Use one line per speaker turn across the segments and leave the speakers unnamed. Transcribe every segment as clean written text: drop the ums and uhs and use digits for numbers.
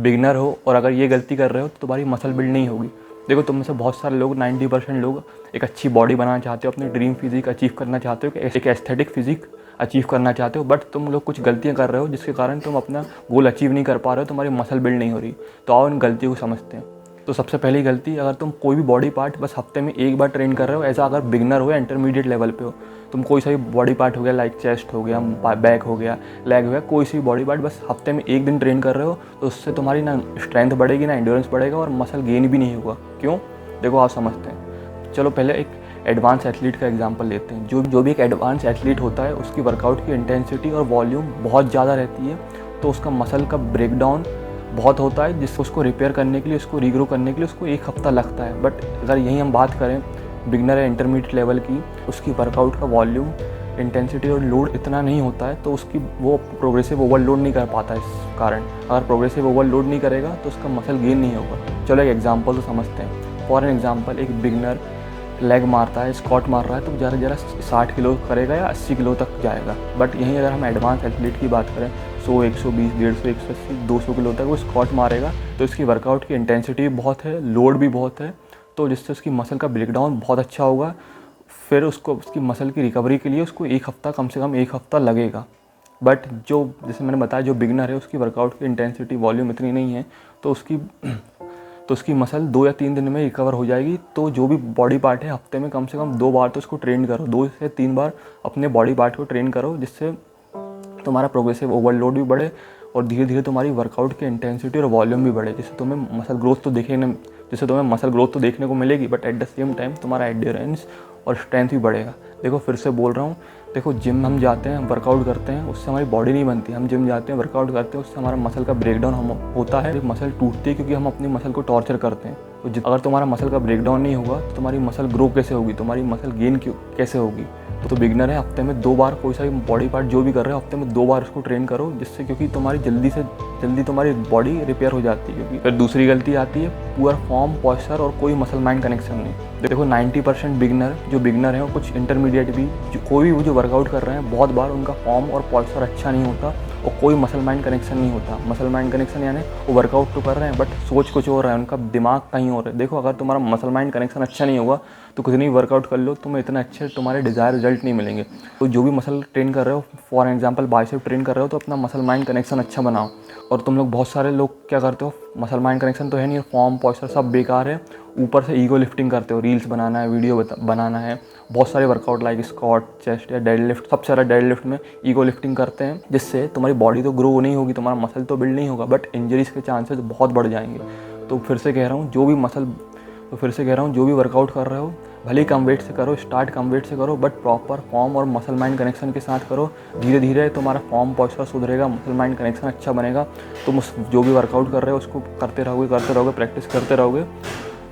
Beginner हो और अगर ये गलती कर रहे हो तो तुम्हारी मसल बिल्ड नहीं होगी। देखो तुम में से बहुत सारे लोग 90% लोग एक अच्छी बॉडी बनाना चाहते हो, अपनी ड्रीम फिजिक अचीव करना चाहते हो, एक एस्थेटिक फिजिक अचीव करना चाहते हो, बट तुम लोग कुछ गलतियां कर रहे हो जिसके कारण तुम अपना गोल अचीव नहीं कर पा रहे हो, तुम्हारी मसल बिल्ड नहीं हो रही। तो आओ इन गलतियों को समझते हैं। तो सबसे पहली गलती, अगर तुम कोई भी बॉडी पार्ट बस हफ्ते में एक बार ट्रेन कर रहे हो, ऐसा अगर बिगनर हो या इंटरमीडिएट लेवल पे हो, तुम कोई सा भी बॉडी पार्ट हो गया, लाइक चेस्ट हो गया, बैक हो गया, लेग हो गया, कोई सी भी बॉडी पार्ट बस हफ्ते में एक दिन ट्रेन कर रहे हो, तो उससे तुम्हारी ना स्ट्रेंथ बढ़ेगी, ना एंड्योरेंस बढ़ेगा और मसल गेन भी नहीं होगा। क्यों? देखो आप समझते हैं। चलो पहले एक एडवांस एथलीट का एग्जांपल लेते हैं। जो भी एक एडवांस एथलीट होता है, उसकी वर्कआउट की इंटेंसिटी और वॉल्यूम बहुत ज़्यादा रहती है, तो उसका मसल का ब्रेकडाउन बहुत होता है, जिससे उसको रिपेयर करने के लिए, उसको रीग्रो करने के लिए उसको एक हफ्ता लगता है। बट अगर यहीं हम बात करें बिगनर या इंटरमीडिएट लेवल की, उसकी वर्कआउट का वॉल्यूम, इंटेंसिटी और लोड इतना नहीं होता है, तो उसकी वो प्रोग्रेसिव ओवरलोड नहीं कर पाता। इस कारण अगर प्रोग्रेसिव ओवरलोड नहीं करेगा तो उसका मसल गेन नहीं होगा। चलो एक एग्जांपल तो समझते हैं। फॉर एन एग्जांपल, एक बिगनर लेग मारता है, स्क्वाट मार रहा है, तो ज़रा 60 किलो करेगा या 80 किलो तक जाएगा। बट यहीं अगर हम एडवांस एथलीट की बात करें, 100, 120, 150, 180, 200 किलो तक वो स्क्वाट मारेगा, तो इसकी वर्कआउट की इंटेंसिटी भी बहुत है, लोड भी बहुत है, तो जिससे उसकी मसल का ब्रेकडाउन बहुत अच्छा होगा। फिर उसको उसकी मसल की रिकवरी के लिए उसको एक हफ़्ता, कम से कम एक हफ़्ता लगेगा। बट जो जैसे मैंने बताया, जो बिगनर है उसकी वर्कआउट की इंटेंसिटी, वॉल्यूम इतनी नहीं है, तो उसकी मसल 2 या 3 दिन में रिकवर हो जाएगी। तो जो भी बॉडी पार्ट है, हफ्ते में कम से कम 2 बार तो उसको ट्रेन करो, 2 से 3 बार अपने बॉडी पार्ट को ट्रेन करो, जिससे तुम्हारा प्रोग्रेसिव ओवरलोड भी बढ़े और धीरे धीरे तुम्हारी वर्कआउट की इंटेंसिटी और वॉल्यूम भी बढ़े, जिससे तुम्हें मसल ग्रोथ तो देखने को मिलेगी, but at the same time तुम्हारा एंड्योरेंस और स्ट्रेंथ भी बढ़ेगा। देखो फिर से बोल रहा हूँ, देखो जिम हम जाते हैं, वर्कआउट करते हैं, उससे हमारी बॉडी नहीं बनती। हम जिम जाते हैं, वर्कआउट करते हैं, उससे हमारा मसल का ब्रेकडाउन होता है, मसल टूटती है, क्योंकि हम अपनी मसल को टॉर्चर करते हैं। तो अगर तुम्हारा मसल का ब्रेकडाउन नहीं होगा तो तुम्हारी मसल ग्रो कैसे होगी, तुम्हारी मसल गेन कैसे होगी? तो बिगनर है, हफ्ते में 2 बार कोई सा भी बॉडी पार्ट जो भी कर रहे हो, हफ्ते में 2 बार उसको ट्रेन करो, जिससे क्योंकि तुम्हारी जल्दी से जल्दी तुम्हारी बॉडी रिपेयर हो जाती है। क्योंकि फिर दूसरी गलती आती है पुअर फॉर्म, पॉस्चर और कोई मसल माइंड कनेक्शन नहीं। देखो 90% बिगनर है और कुछ इंटरमीडिएट भी, कोई भी जो वर्कआउट कर रहे हैं, बहुत बार उनका फॉर्म और पॉस्चर अच्छा नहीं होता और कोई मसल माइंड कनेक्शन नहीं होता। मसल माइंड कनेक्शन यानी वो वर्कआउट तो कर रहे हैं बट सोच कुछ और रहा है, उनका दिमाग कहीं और है। देखो अगर तुम्हारा मसल माइंड कनेक्शन अच्छा नहीं होगा तो कितनी वर्कआउट कर लो, तुम्हें इतना अच्छे तुम्हारे डिज़ायर रिजल्ट नहीं मिलेंगे। तो जो भी मसल ट्रेन कर रहे हो, फॉर एग्जांपल बाइसेप ट्रेन कर रहे हो, तो अपना मसल माइंड कनेक्शन अच्छा बनाओ। और तुम लोग बहुत सारे लोग क्या करते हो, मसल माइंड कनेक्शन तो है नहीं, फॉर्म पॉस्चर सब बेकार है, ऊपर से ईगो लिफ्टिंग करते हो, रील्स बनाना है, वीडियो बनाना है, बहुत सारे वर्कआउट लाइक स्क्वाट, चेस्ट या डेड लिफ्ट, सबसे ज़्यादा डेड लिफ्ट में ईगो लिफ्टिंग करते हैं, जिससे तुम्हारी बॉडी तो ग्रो नहीं होगी, तुम्हारा मसल तो बिल्ड नहीं होगा, बट इंजरीज के चांसेस बहुत बढ़ जाएंगे। तो फिर से कह रहा हूँ, जो भी वर्कआउट कर रहे हो, भले ही कम वेट से करो, स्टार्ट कम वेट से करो, बट प्रॉपर फॉर्म और मसल माइंड कनेक्शन के साथ करो। धीरे धीरे तुम्हारा फॉर्म पॉस्चर सुधरेगा, मसल माइंड कनेक्शन अच्छा बनेगा। तुम उस जो भी वर्कआउट कर रहे हो उसको करते रहोगे, प्रैक्टिस करते रहोगे,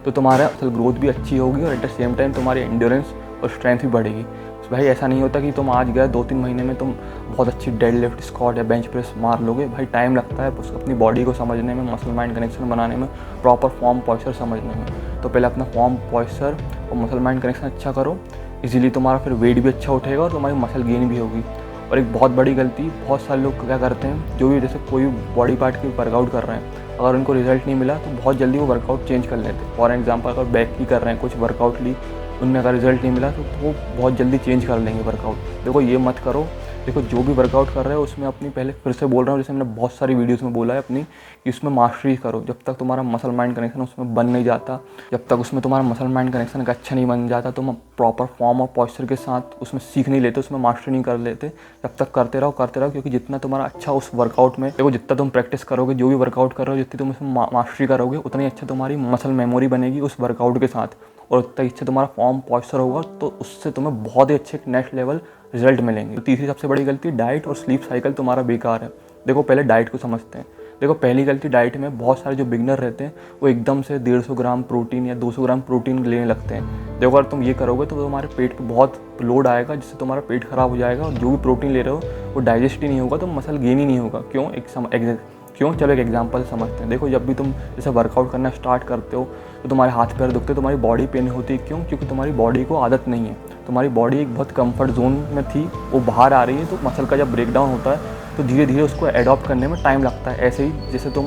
तो तुम्हारा मसल ग्रोथ भी अच्छी होगी और एट द सेम टाइम तुम्हारी एंड्योरेंस और स्ट्रेंथ भी बढ़ेगी। भाई ऐसा नहीं होता कि तुम आज गए 2-3 महीने में तुम बहुत अच्छी डेड लिफ्ट, स्क्वाट या बेंच प्रेस मार लोगे। भाई टाइम लगता है उसको अपनी बॉडी को समझने में, मसल माइंड कनेक्शन बनाने में, प्रॉपर फॉर्म पॉस्चर समझने में। तो पहले अपना फॉर्म पॉस्चर और मसल माइंड कनेक्शन अच्छा करो, इजीली तुम्हारा फिर वेट भी अच्छा उठेगा और तुम्हारी मसल गेन भी होगी। और एक बहुत बड़ी गलती बहुत सारे लोग क्या करते हैं, जो भी जैसे कोई बॉडी पार्ट की वर्कआउट कर रहे हैं, अगर उनको रिजल्ट नहीं मिला तो बहुत जल्दी वो वर्कआउट चेंज कर लेते हैं। फॉर एग्जांपल अगर बैक की कर रहे हैं, कुछ वर्कआउट ली, उनमें अगर रिजल्ट नहीं मिला तो वो बहुत जल्दी चेंज कर लेंगे वर्कआउट। देखो ये मत करो। देखो जो भी वर्कआउट कर रहे हो उसमें अपनी, पहले फिर से बोल रहा हूँ, जैसे मैंने बहुत सारी वीडियोस में बोला है अपनी, कि उसमें मास्टरी करो। जब तक तुम्हारा मसल माइंड कनेक्शन उसमें बन नहीं जाता, जब तक उसमें तुम्हारा मसल माइंड कनेक्शन का अच्छा नहीं बन जाता, तुम प्रॉपर फॉर्म और पॉस्चर के साथ उसमें सीख नहीं लेते, उसमें मास्टरी नहीं कर लेते, तब तक करते रहो। क्योंकि जितना तुम्हारा अच्छा उस वर्कआउट में, देखो जितना तुम प्रैक्टिस करोगे, जो भी वर्कआउट कर रहे हो, जितनी तुम उसमें मास्टरी करोगे, उतनी अच्छा तुम्हारी मसल मेमोरी बनेगी उस वर्कआउट के साथ, और उतना अच्छा तुम्हारा फॉर्म पॉस्चर होगा, तो उससे तुम्हें बहुत ही अच्छे नेक्स्ट लेवल रिजल्ट मिलेंगे। तो तीसरी सबसे बड़ी गलती, डाइट और स्लीप साइकिल तुम्हारा बेकार है। देखो पहले डाइट को समझते हैं। देखो पहली गलती, डाइट में बहुत सारे जो बिगनर रहते हैं वो एकदम से 150 ग्राम प्रोटीन या 200 ग्राम प्रोटीन लेने लगते हैं। देखो अगर तुम ये करोगे तो तुम्हारे पेट पे बहुत लोड आएगा, जिससे तुम्हारा पेट खराब हो जाएगा और जो भी प्रोटीन ले रहे हो वो डाइजेस्ट ही नहीं होगा, तो मसल गेन ही नहीं होगा। चलो एक एग्जांपल समझते हैं। देखो जब भी तुम जैसे वर्कआउट करना स्टार्ट करते हो तो तुम्हारे हाथ पैर दुखते, तुम्हारी बॉडी पेन होती है। क्यों? क्योंकि तुम्हारी बॉडी को आदत नहीं है, तुम्हारी बॉडी एक बहुत कंफर्ट जोन में थी, वो बाहर आ रही है। तो मसल का जब ब्रेकडाउन होता है तो धीरे धीरे उसको एडॉप्ट करने में टाइम लगता है। ऐसे ही जैसे तुम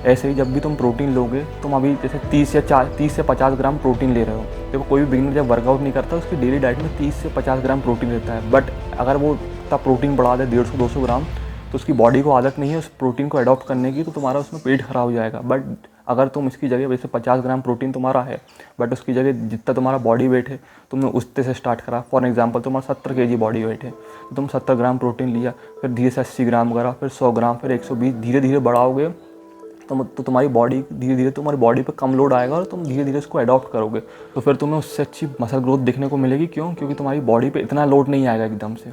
ऐसे ही जब भी तुम प्रोटीन लोगे, तुम अभी जैसे 30 से 50 ग्राम प्रोटीन ले रहे हो। देखो कोई भी बिगिनर जब वर्कआउट नहीं करता उसकी डेली डाइट में 30 से 50 ग्राम प्रोटीन रहता है, बट अगर वो तब प्रोटीन बढ़ा दे 150-200 ग्राम, तो उसकी बॉडी को आदत नहीं है उस प्रोटीन को अडॉप्ट करने की, तो तुम्हारा उसमें पेट खराब हो जाएगा। बट अगर तुम इसकी जगह वैसे 50 ग्राम प्रोटीन तुम्हारा है, बट उसकी जगह जितना तुम्हारा बॉडी वेट है तुमने उतने से स्टार्ट करा। फॉर एग्जांपल तुम्हारा 70 kg बॉडी वेट है, तो तुम 70 ग्राम प्रोटीन लिया, फिर धीरे से 80 ग्राम करा, फिर 100 ग्राम, फिर 120, धीरे धीरे बढ़ाओगे तो तुम्हारी बॉडी धीरे धीरे तुम्हारी बॉडी पे कम लोड आएगा और तुम धीरे धीरे उसको अडॉप्ट करोगे, तो फिर तुम्हें उससे अच्छी मसल ग्रोथ देखने को मिलेगी। क्यों? क्योंकि तुम्हारी बॉडी पे इतना लोड नहीं आएगा एकदम से।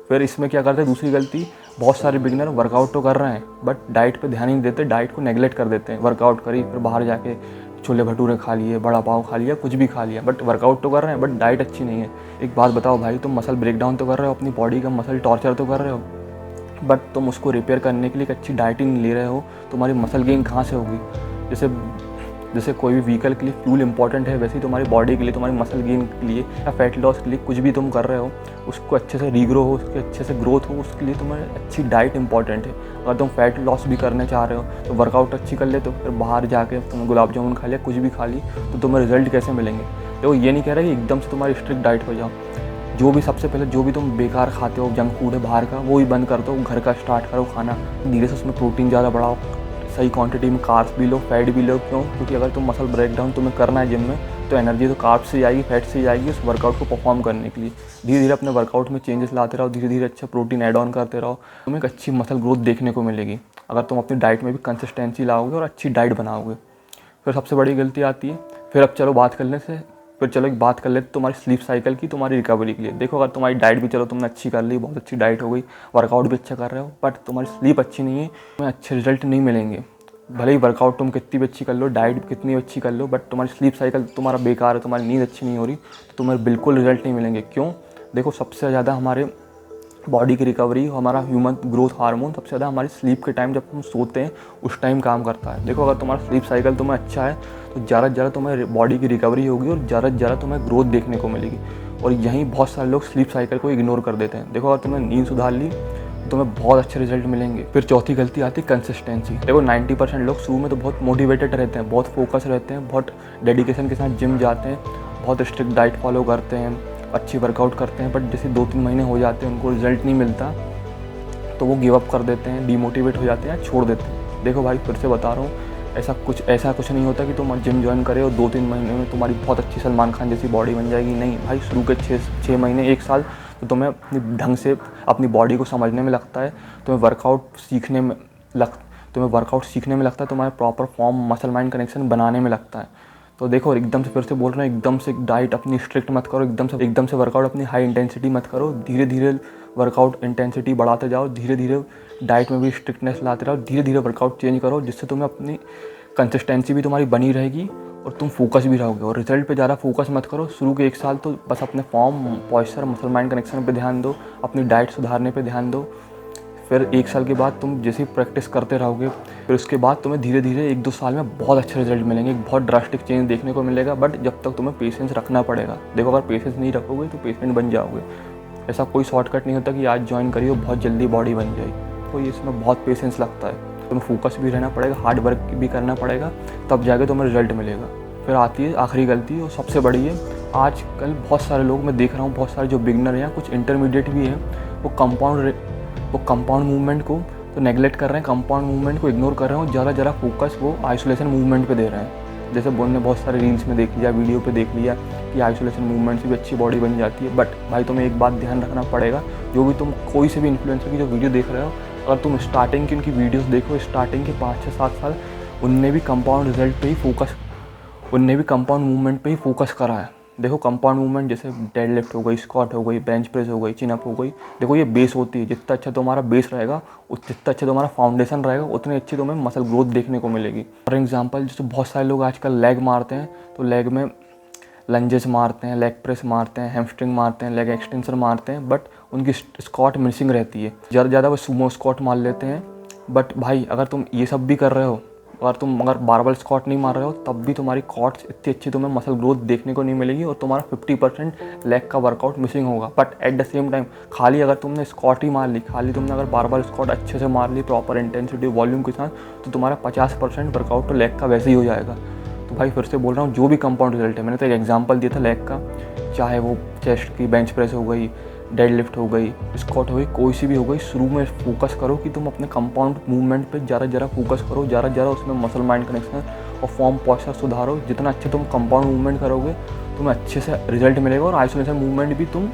फिर इसमें क्या करते हैं, दूसरी गलती, बहुत सारे बिगिनर वर्कआउट तो कर रहे हैं बट डाइट पे ध्यान ही नहीं देते, डाइट को नेगलेक्ट कर देते हैं। वर्कआउट करी फिर बाहर जाके छोले भटूरे खा लिए, बड़ा पाव खा लिया, कुछ भी खा लिया, बट वर्कआउट तो कर रहे हैं बट डाइट अच्छी नहीं है। एक बात बताओ भाई, तुम मसल ब्रेकडाउन तो कर रहे हो, अपनी बॉडी का मसल टॉर्चर तो कर रहे हो, बट तुम उसको रिपेयर करने के लिए एक अच्छी डाइट ही नहीं ले रहे हो, तुम्हारी मसल गेन कहाँ से होगी? जैसे कोई भी व्हीकल के लिए फ्यूल इंपॉर्टेंट है, वैसे ही तुम्हारी बॉडी के लिए, तुम्हारी मसल गेन के लिए या फैट लॉस के लिए कुछ भी तुम कर रहे हो, उसको अच्छे से रीग्रो हो, उसके अच्छे से ग्रोथ हो, उसके लिए तुम्हें अच्छी डाइट इंपॉर्टेंट है। अगर तुम फैट लॉस भी करना चाह रहे हो तो वर्कआउट अच्छी कर ले, तो फिर बाहर जाके तुम गुलाब जामुन खा लिया, कुछ भी खा ली, तो तुम्हें रिजल्ट कैसे मिलेंगे? देखो ये नहीं कह रहा कि एकदम से तुम्हारी स्ट्रिक्ट डाइट हो जाओ। जो भी सबसे पहले जो भी तुम बेकार खाते हो, जंक फूड है बाहर का, वो ही बंद कर दो, घर का स्टार्ट करो खाना, धीरे से उसमें प्रोटीन ज़्यादा बढ़ाओ, सही क्वांटिटी में कार्ब्स भी लो, फैट भी लो। क्यों? क्योंकि अगर तुम मसल ब्रेकडाउन तुम्हें करना है जिम में, तो एनर्जी तो कार्ब्स से आएगी, फैट से आएगी उस वर्कआउट को परफॉर्म करने के लिए। धीरे धीरे अपने वर्कआउट में चेंजेस लाते रहो, धीरे धीरे अच्छा प्रोटीन ऐड ऑन करते रहो, तुम्हें एक अच्छी मसल ग्रोथ देखने को मिलेगी अगर तुम अपनी डाइट में भी कंसिस्टेंसी लाओगे और अच्छी डाइट बनाओगे। फिर सबसे बड़ी गलती आती है, फिर अब चलो एक बात कर लेते तुम्हारी स्लीप साइकिल की, तुम्हारी रिकवरी के लिए। देखो अगर तुम्हारी डाइट भी चलो तुमने अच्छी कर ली, बहुत अच्छी डाइट हो गई, वर्कआउट भी अच्छा कर रहे हो, बट तुम्हारी स्लीप अच्छी नहीं है, तुम्हें अच्छे रिजल्ट नहीं मिलेंगे। भले ही वर्कआउट तुम कितनी भी अच्छी कर लो, डाइट भी कितनी अच्छी कर लो, बट तुम्हारी स्लीप साइकिल तुम्हारा बेकार है, तुम्हारी नींद अच्छी नहीं हो रही, तो तुम्हें बिल्कुल रिजल्ट नहीं मिलेंगे। क्यों? देखो सबसे ज़्यादा हमारे बॉडी की रिकवरी, हमारा ह्यूमन ग्रोथ हार्मोन सबसे ज़्यादा हमारी स्लीप के टाइम, जब हम सोते हैं उस टाइम काम करता है। देखो अगर तुम्हारा स्लीप साइकिल तुम्हें अच्छा है तो ज़्यादा से ज़्यादा तुम्हें बॉडी की रिकवरी होगी और ज़्यादा से ज़्यादा तुम्हें ग्रोथ देखने को मिलेगी। और यहीं बहुत सारे लोग स्लीप साइकिल को इग्नोर कर देते हैं। देखो अगर तुमने नींद सुधार ली तो तुम्हें बहुत अच्छे रिजल्ट मिलेंगे। फिर चौथी गलती आती है कंसिस्टेंसी। देखो 90% लोग शुरू में तो बहुत मोटिवेटेड रहते हैं, बहुत फोकस रहते हैं, बहुत डेडिकेशन के साथ जिम जाते हैं, बहुत स्ट्रिक्ट डाइट फॉलो करते हैं, अच्छी वर्कआउट करते हैं, बट जैसे 2-3 महीने हो जाते हैं उनको रिजल्ट नहीं मिलता तो वो गिव अप कर देते हैं, डीमोटिवेट हो जाते हैं, छोड़ देते हैं। देखो भाई फिर से बता रहा हूँ, ऐसा कुछ नहीं होता कि तुम जिम ज्वाइन करे और 2-3 महीने में तुम्हारी बहुत अच्छी सलमान खान जैसी बॉडी बन जाएगी। नहीं भाई, शुरू के 6 महीने 1 साल तो तुम्हें अपनी ढंग से अपनी बॉडी को समझने में लगता है, तुम्हें वर्कआउट सीखने में लगता है, तुम्हारे proper form muscle mind connection बनाने में लगता है। तो देखो एकदम से फिर से बोल रहे हैं, एकदम से डाइट अपनी स्ट्रिक्ट मत करो, एकदम से वर्कआउट अपनी हाई इंटेंसिटी मत करो, धीरे धीरे वर्कआउट इंटेंसिटी बढ़ाते जाओ, धीरे धीरे डाइट में भी स्ट्रिक्टनेस लाते रहो, धीरे धीरे वर्कआउट चेंज करो, जिससे तुम्हें अपनी कंसिस्टेंसी भी तुम्हारी बनी रहेगी और तुम फोकस भी रहोगे। और रिजल्ट पे ज़्यादा फोकस मत करो, शुरू के 1 साल तो बस अपने form, posture, muscle mind connection पे ध्यान दो, अपनी डाइट सुधारने पे ध्यान दो। फिर 1 साल के बाद तुम जैसे प्रैक्टिस करते रहोगे, फिर उसके बाद तुम्हें धीरे धीरे 1-2 साल में बहुत अच्छे रिजल्ट मिलेंगे, एक बहुत ड्रास्टिक चेंज देखने को मिलेगा। बट जब तक तुम्हें पेशेंस रखना पड़ेगा। देखो अगर पेशेंस नहीं रखोगे तो पेशेंट बन जाओगे। ऐसा कोई शॉर्टकट नहीं होता कि आज ज्वाइन करिए और बहुत जल्दी बॉडी बन जाए, तो ये इसमें बहुत पेशेंस लगता है, तुम्हें फोकस भी रहना पड़ेगा, हार्ड वर्क भी करना पड़ेगा, तब जाके तुम्हें रिजल्ट मिलेगा। फिर आती है आखिरी गलती और सबसे बड़ी है, आजकल बहुत सारे लोग मैं देख रहा हूँ, बहुत सारे जो बिगनर हैं, कुछ इंटरमीडिएट भी हैं, वो कंपाउंड मूवमेंट को तो नेगलेक्ट कर रहे हैं, कंपाउंड मूवमेंट को इग्नोर कर रहे हैं, ज़्यादा फोकस वो आइसोलेशन मूवमेंट पे दे रहे हैं। जैसे बोलने बहुत सारे रील्स में देख लिया, वीडियो पे देख लिया कि आइसोलेशन मूवमेंट से भी अच्छी बॉडी बन जाती है। बट भाई तुम्हें एक बात ध्यान रखना पड़ेगा, जो भी तुम कोई से भी इन्फ्लुएंसर की जो वीडियो देख रहे हो, अगर तुम स्टार्टिंग की उनकी वीडियोज़ देखो, स्टार्टिंग के 5-6-7 साल उनने भी कंपाउंड मूवमेंट पे ही फोकस करा है। देखो कंपाउंड मूवमेंट जैसे डेड लिफ्ट हो गई, स्क्वाट हो गई, बेंच प्रेस हो गई, चिनअप हो गई, देखो ये बेस होती है। जितना अच्छा तुम्हारा बेस रहेगा, जितना अच्छा तुम्हारा फाउंडेशन रहेगा, उतनी अच्छी तुम्हें मसल ग्रोथ देखने को मिलेगी। फॉर एग्जांपल जैसे बहुत सारे लोग आजकल लेग मारते हैं, तो लेग में लंजेस मारते हैं, लेग प्रेस मारते हैं, हैमस्ट्रिंग मारते हैं, लेग एक्सटेंसर मारते हैं, बट उनकी स्क्वाट मिसिंग रहती है। ज़्यादा वो सुमो स्क्वाट मार लेते हैं। बट भाई अगर तुम ये सब भी कर रहे हो अगर बारबल स्क्वाट नहीं मार रहे हो तब भी तुम्हारी क्वाड्स इतनी अच्छी तुम्हें मसल ग्रोथ देखने को नहीं मिलेगी और तुम्हारा 50% लेग का वर्कआउट मिसिंग होगा। But at the same time खाली अगर तुमने स्क्वाट ही मार ली, खाली तुमने अगर बारबल स्क्वाट अच्छे से मार ली प्रॉपर इंटेंसिटी वॉल्यूम के साथ, तो तुम्हारा 50% वर्कआउट तो लेग का वैसे ही हो जाएगा। तो भाई फिर से बोल रहा हूँ, जो भी कंपाउंड रिजल्ट है, मैंने तो एक एग्जाम्पल दिया था लेग का, चाहे वो चेस्ट की बेंच प्रेस हो गई, डेड लिफ्ट हो गई, स्क्वाट हो गई, कोई सी भी हो गई, शुरू में फोकस करो कि तुम अपने कंपाउंड मूवमेंट पे ज़रा फोकस करो, ज़रा उसमें मसल माइंड कनेक्शन और फॉर्म पॉस्चर सुधारो। जितना अच्छे तुम कंपाउंड मूवमेंट करोगे तुम्हें अच्छे से रिजल्ट मिलेगा। और आइसोलेशन मूवमेंट भी तुम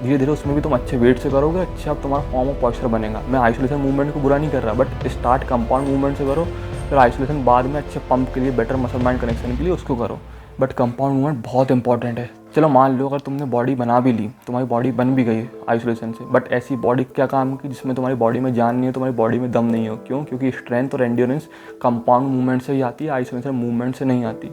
धीरे धीरे उसमें भी तुम अच्छे वेट से करोगे, अच्छा तुम्हारा फॉर्म और पॉस्चर बनेगा। मैं आइसोलेशन मूवमेंट को बुरा नहीं कर रहा, बट स्टार्ट कंपाउंड मूवमेंट से करो, फिर आइसोलेशन बाद में अच्छे पंप के लिए, बेटर मसल माइंड कनेक्शन के लिए उसको करो। बट कंपाउंड मूवमेंट बहुत इंपॉर्टेंट है। चलो मान लो अगर तुमने बॉडी बना भी ली, तुम्हारी बॉडी बन भी गई आइसोलेशन से, बट ऐसी बॉडी क्या काम की जिसमें तुम्हारी बॉडी में जान नहीं है, तुम्हारी बॉडी में दम नहीं हो। क्यों? क्योंकि स्ट्रेंथ और एंड्योरेंस कंपाउंड मूवमेंट से ही आती है, आइसोलेशन मूवमेंट से नहीं आती।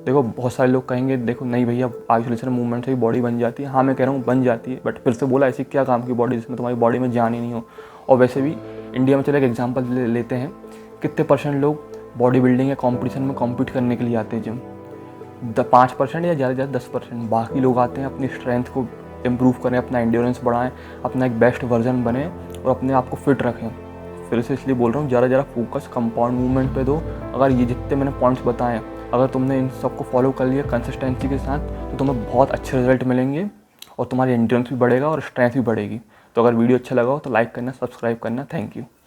देखो बहुत सारे लोग कहेंगे देखो नहीं भैया आइसोलेशन मूवमेंट से ही बॉडी बन जाती है। हाँ मैं कह रहा हूँ बन जाती है, बट फिर से बोला ऐसी क्या काम की बॉडी जिसमें तुम्हारी बॉडी में जान ही नहीं हो। और वैसे भी इंडिया में चलो एक एग्जाम्पल लेते हैं, कितने % लोग बॉडी बिल्डिंग या कॉम्पिटिशन में कॉम्पीट करने के लिए आते हैं जिम? 5% या ज़्यादा 10%। बाकी लोग आते हैं अपनी स्ट्रेंथ को इम्प्रूव करें, अपना एंड्योरेंस बढ़ाएं, अपना एक बेस्ट वर्जन बने और अपने आप को फिट रखें। फिर से इसलिए बोल रहा हूँ ज़रा फोकस कंपाउंड मूवमेंट पे दो। अगर ये जितने मैंने पॉइंट्स बताए अगर तुमने इन सबको फॉलो कर लिया कंसिस्टेंसी के साथ, तो तुम्हें बहुत अच्छे रिजल्ट मिलेंगे और तुम्हारी एंड्योरेंस भी बढ़ेगा और स्ट्रेंथ भी बढ़ेगी। तो अगर वीडियो अच्छा लगा हो तो लाइक करना, सब्सक्राइब करना। Thank you.